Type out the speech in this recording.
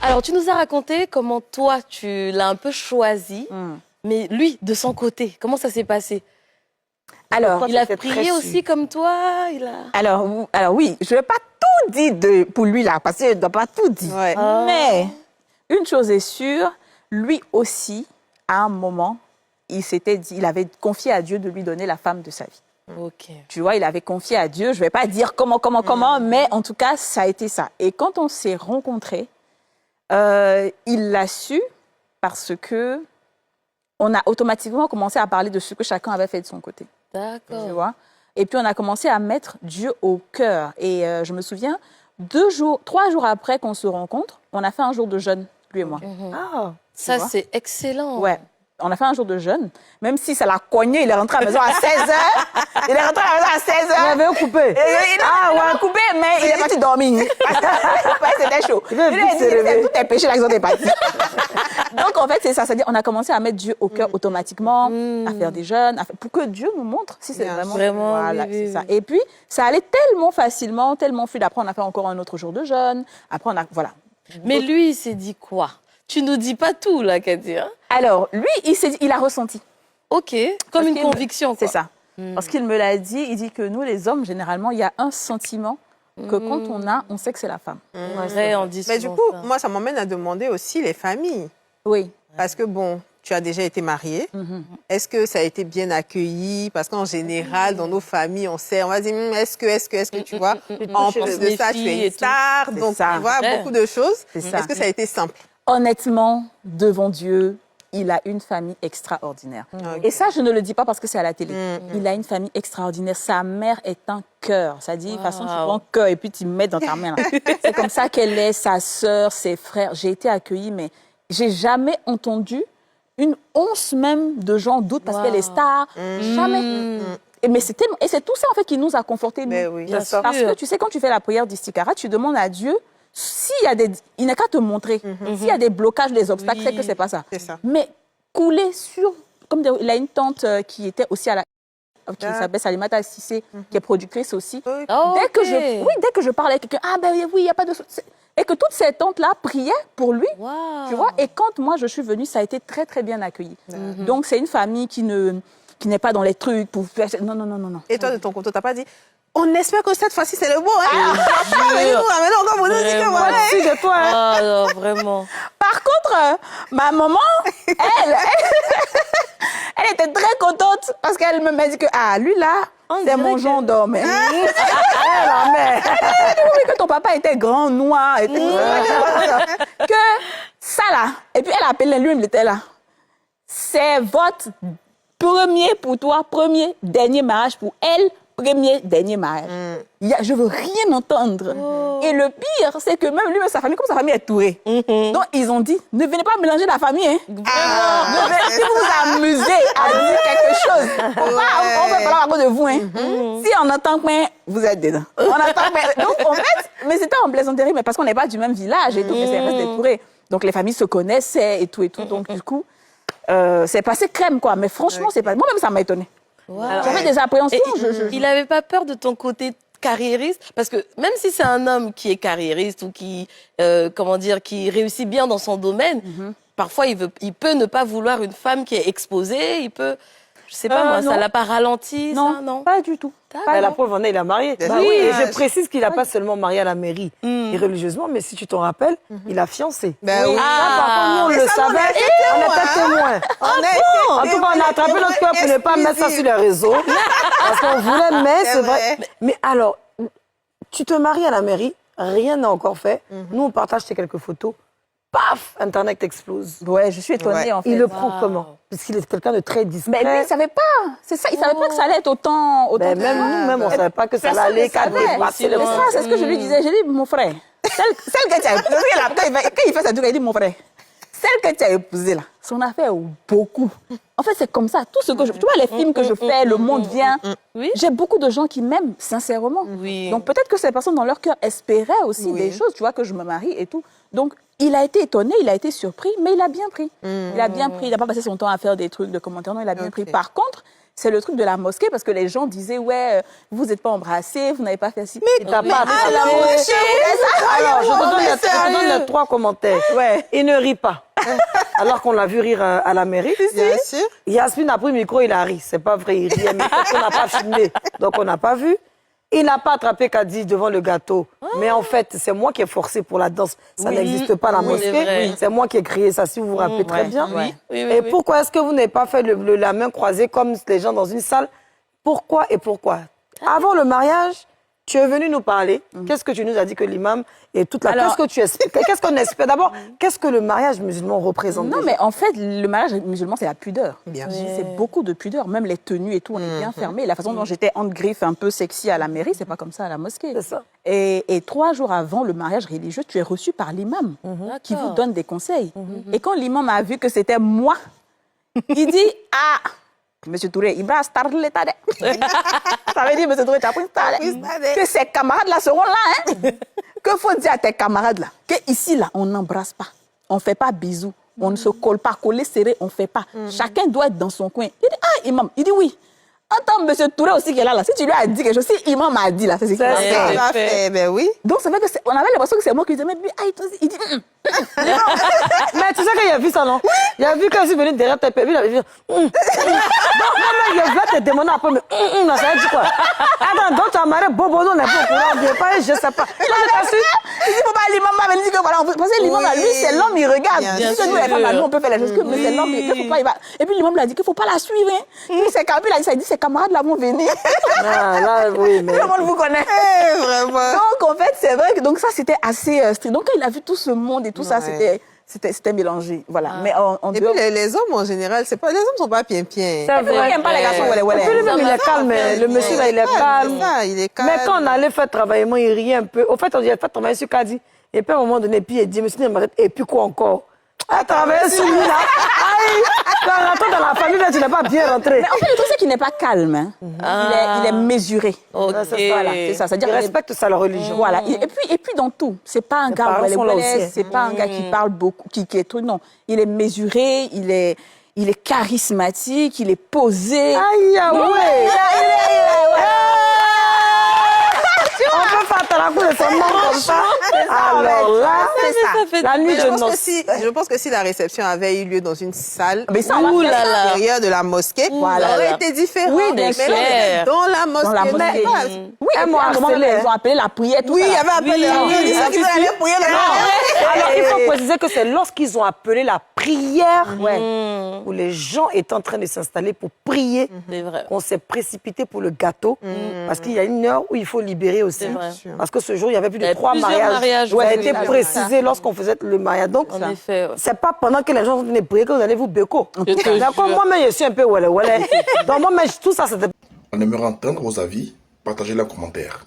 Alors, tu nous as raconté comment toi, tu l'as un peu choisi, mais lui, de son côté, comment ça s'est passé? Alors, il a prié aussi comme toi alors oui, je ne vais pas tout dire pour lui là, parce qu'il ne doit pas tout dire. Ouais. Mais une chose est sûre, lui aussi, à un moment, il avait confié à Dieu de lui donner la femme de sa vie. Ok. Tu vois, il avait confié à Dieu, je ne vais pas dire comment, mais en tout cas, ça a été ça. Et quand on s'est rencontrés, il l'a su parce que on a automatiquement commencé à parler de ce que chacun avait fait de son côté. D'accord. Tu vois? Et puis, on a commencé à mettre Dieu au cœur. Et je me souviens, 3 jours après qu'on se rencontre, on a fait un jour de jeûne, lui et moi. Ah, ça, c'est excellent. Ouais. On a fait un jour de jeûne, même si ça l'a cogné, il est rentré à la maison à 16h. Il est rentré à la maison à 16h. il avait coupé. Il a coupé, mais il est parti dormir. C'était chaud. Il a dit, tout est péché, là, ils ont des parties. Donc, en fait, c'est ça. C'est-à-dire, on a commencé à mettre Dieu au cœur automatiquement, à faire des jeûnes, pour que Dieu nous montre si c'est vraiment... Voilà, c'est ça. Et puis, ça allait tellement facilement, tellement fluide. Après, on a fait encore un autre jour de jeûne. Après, voilà. Mais lui, il s'est dit quoi? Tu nous dis pas tout, là, Cathy. Hein? Alors, lui, il a ressenti. Ok, comme une conviction. C'est ça. Parce qu'il me l'a dit, il dit que nous, les hommes, généralement, il y a un sentiment que quand on sait que c'est la femme. Ouais, on dit mais du coup, moi, ça m'emmène à demander aussi les familles. Oui. Parce que, bon, tu as déjà été mariée. Est-ce que ça a été bien accueilli? Parce qu'en général, dans nos familles, on sait, on va dire, est-ce que, tu vois, en plus de ça, tu es une star. Donc, tu vois, beaucoup de choses. Est-ce que ça a été simple? Honnêtement, devant Dieu, il a une famille extraordinaire. Et ça, je ne le dis pas parce que c'est à la télé. Il a une famille extraordinaire. Sa mère est un cœur. Ça dit, de toute façon, tu prends cœur et puis tu mets dans ta main. C'est comme ça qu'elle est, sa sœur, ses frères. J'ai été accueillie, mais j'ai jamais entendu une once même de gens doutent parce qu'elle est star. Jamais. Mais c'est tellement... Et c'est tout ça, en fait, qui nous a confortés. Oui, parce que, tu sais, quand tu fais la prière d'Istikara, tu demandes à Dieu... S'il y a des... Il n'a qu'à te montrer. S'il y a des blocages, des obstacles, c'est que c'est pas ça. Mais couler sur... Comme il a une tante qui était aussi à la... qui s'appelle Salimata Sissé, qui est productrice aussi. Dès que je parle avec quelqu'un, oui, il n'y a pas de... Et que toutes ces tantes-là priaient pour lui, tu vois. Et quand moi, je suis venue, ça a été très, très bien accueilli. Donc, c'est une famille qui n'est pas dans les trucs pour faire... Non. Et toi, de ton côté, tu n'as pas dit... On espère que cette fois-ci, c'est le bon. Hein? Maintenant, encore, vous nous dites que voilà. De toi. Ah, non, vraiment. Par contre, ma maman, elle était très contente parce qu'elle m'a dit que, lui là, c'est mon genre d'homme. Mais que ton papa était grand, noir, et tout. Que ça là, et puis elle appelait lui, il était là. C'est votre premier pour toi, dernier mariage pour elle. Dernier mariage. Je veux rien entendre. Et le pire, c'est que même lui et sa famille, comme sa famille est tourée. Donc, ils ont dit, ne venez pas mélanger la famille. Hein. Ne venez pas vous amuser à dire quelque chose. On va parler à cause de vous. Hein. Si on entend que vous êtes dedans. Donc, en fait, mais c'était en plaisanterie, mais parce qu'on n'est pas du même village et tout, mais c'est resté touré. Donc, les familles se connaissaient et tout. Donc, du coup, c'est passé crème, quoi. Mais franchement, c'est pas... Moi-même, ça m'a étonnée. J'avais des appréhensions. Il n'avait pas peur de ton côté carriériste? Parce que même si c'est un homme qui est carriériste ou qui, qui réussit bien dans son domaine, parfois il peut ne pas vouloir une femme qui est exposée, il peut... Je sais pas, moi, ça l'a pas ralenti, ça, non? Pas du tout. La preuve en est, il a marié. Oui, et je précise qu'il n'a pas seulement marié à la mairie et religieusement, mais si tu t'en rappelles, il a fiancé. Oui. Ça, par contre, nous, on le savait, on était témoins. En tout cas, on a attrapé notre cœur pour ne pas mettre ça sur les réseaux. Parce qu'on voulait, mais c'est vrai. Mais alors, tu te maries à la mairie, rien n'a encore fait. Nous, on partage tes quelques photos. Paf, Internet explose. Ouais, je suis étonnée, en fait. Il le prend comment? Parce qu'il est quelqu'un de très discret. Mais lui, il ne savait pas. C'est ça, il ne savait pas que ça allait être autant même nous-mêmes, on ne savait pas que ça allait aller c'est ce que je lui disais. J'ai dit, mon frère, celle que tu as épousée là, quand il fait sa tour, il dit, mon frère, celle que tu as épousée là, son affaire beaucoup. En fait, c'est comme ça. Tout ce que tu vois, les films que je fais, le monde vient. J'ai beaucoup de gens qui m'aiment, sincèrement. Donc peut-être que ces personnes, dans leur cœur, espéraient aussi des choses, tu vois, que je me marie et tout. Donc, il a été étonné, il a été surpris, mais il a bien pris. Il a bien pris. Il n'a pas passé son temps à faire des trucs de commentaires. Non, il a bien pris. Par contre, c'est le truc de la mosquée parce que les gens disaient, ouais, vous n'êtes pas embrassés, vous n'avez pas fait ci. Mais t'as pas à la moitié, Alors, je te donne les 3 commentaires. Ouais. Il ne rit pas. Alors qu'on l'a vu rire à la mairie. Bien sûr. Yasmine a pris le micro, il a ri. C'est pas vrai, il riait, mais on n'a pas filmé. Donc, on n'a pas vu. Il n'a pas attrapé Kadi devant le gâteau. Mais en fait, c'est moi qui ai forcé pour la danse. Ça n'existe pas à la mosquée. C'est moi qui ai créé ça, si vous vous rappelez très bien. Et pourquoi est-ce que vous n'avez pas fait la main croisée comme les gens dans une salle? Pourquoi et pourquoi? Avant le mariage, tu es venu nous parler. Qu'est-ce que tu nous as dit que l'imam et toute la... Qu'est-ce que tu expliques? Qu'est-ce qu'on espère? D'abord, qu'est-ce que le mariage musulman représente? Non, mais en fait, le mariage musulman, c'est la pudeur. Bien sûr. C'est beaucoup de pudeur. Même les tenues et tout, on est bien fermé. La façon dont j'étais en griffe un peu sexy à la mairie, c'est pas comme ça à la mosquée. C'est ça. Et 3 jours avant le mariage religieux, tu es reçu par l'imam qui vous donne des conseils. Et quand l'imam a vu que c'était moi, il dit « Ah, Monsieur Touré, il va star l'état de... » Ça veut dire, Monsieur Touré, tu as pris star. Que ces camarades-là seront là, hein. Que faut dire à tes camarades là? Que ici là, on n'embrasse pas, on fait pas bisous, on ne se colle pas, coller serré, on fait pas. Chacun doit être dans son coin. Il dit ah imam, il dit oui. Attends, Monsieur Touré aussi qui est là, si tu lui as dit quelque chose, si imam a dit là, c'est ce qu'il a fait. Ben oui. Donc ça fait que on avait l'impression que c'est moi qui disais mais lui, ah, il dit. Mais tu sais qu'il a vu ça, non? Il a vu quand je suis venu derrière tes pépés, il avait vu. Donc, il va te demander après, mais non, ça veut dire quoi? Attends, donc tu as marié Bobo, on n'est pas au courant, bien pas, je sais pas. Il dit, faut pas, l'imam va venir dire que voilà, parce que l'imam, lui, c'est l'homme, il regarde. Il dit que nous, les femmes, nous, on peut faire les choses, mais c'est l'homme, il faut pas, il va. Et puis l'imam lui a dit qu'il faut pas la suivre, hein. Il a dit, ses camarades là vont venir. Ah, là, oui, mais. Tout le monde vous connaît. Vraiment. Donc, en fait, c'est vrai que donc ça, c'était assez strict. Donc, quand il a vu tout ce monde et tout ça, c'était mélangé. Voilà. Mais et puis, les hommes, en général, c'est pas, les hommes sont pas bien. C'est vrai. Ils n'aiment pas les garçons. Et puis, lui-même, il est calme. Le monsieur, là, il est calme. Il est calme. Mais quand on allait faire travailler, moi, il riait un peu. Au fait, on dit, fait travailler sur Kadi. Et puis, à un moment donné, puis il dit, monsieur, et puis quoi encore? À travailler sur lui, là. Aïe! Quand on rentre dans la famille, là, tu n'es pas bien rentré. Mais en fait, le truc, c'est qu'il n'est pas calme. Hein. Il est mesuré. Ok. Voilà, c'est ça. Il respecte sa religion. Voilà. Et puis dans tout. C'est pas un gars c'est pas un gars qui parle beaucoup, qui est tout. Non. Il est mesuré, il est charismatique, il est posé. Aïe, ouais! On peut faire ta de son nom comme ça. Alors là, c'est ça. La nuit de noces. Je pense que si la réception avait eu lieu dans une salle l'intérieur de la mosquée, Voilà. ça aurait été différent. Oui, bien mais là, dans la mosquée. Oui, à un moment, ils ont appelé la prière. Oui, il y avait appelé la prière. Ils allaient prier Alors, il faut préciser que c'est lorsqu'ils ont appelé la prière, où les gens étaient en train de s'installer pour prier, qu'on s'est précipité pour le gâteau, parce qu'il y a une heure où il faut libérer aussi. Parce que ce jour, il y avait plus de 3 mariages. Ça a été précisé lorsqu'on faisait le mariage. Donc, c'est pas pendant que les gens sont venus prier que vous allez vous béco. D'accord, moi-même, je suis un peu wale. Donc, moi-même, tout ça, c'était... On aimerait entendre vos avis. Partagez-les en commentaire.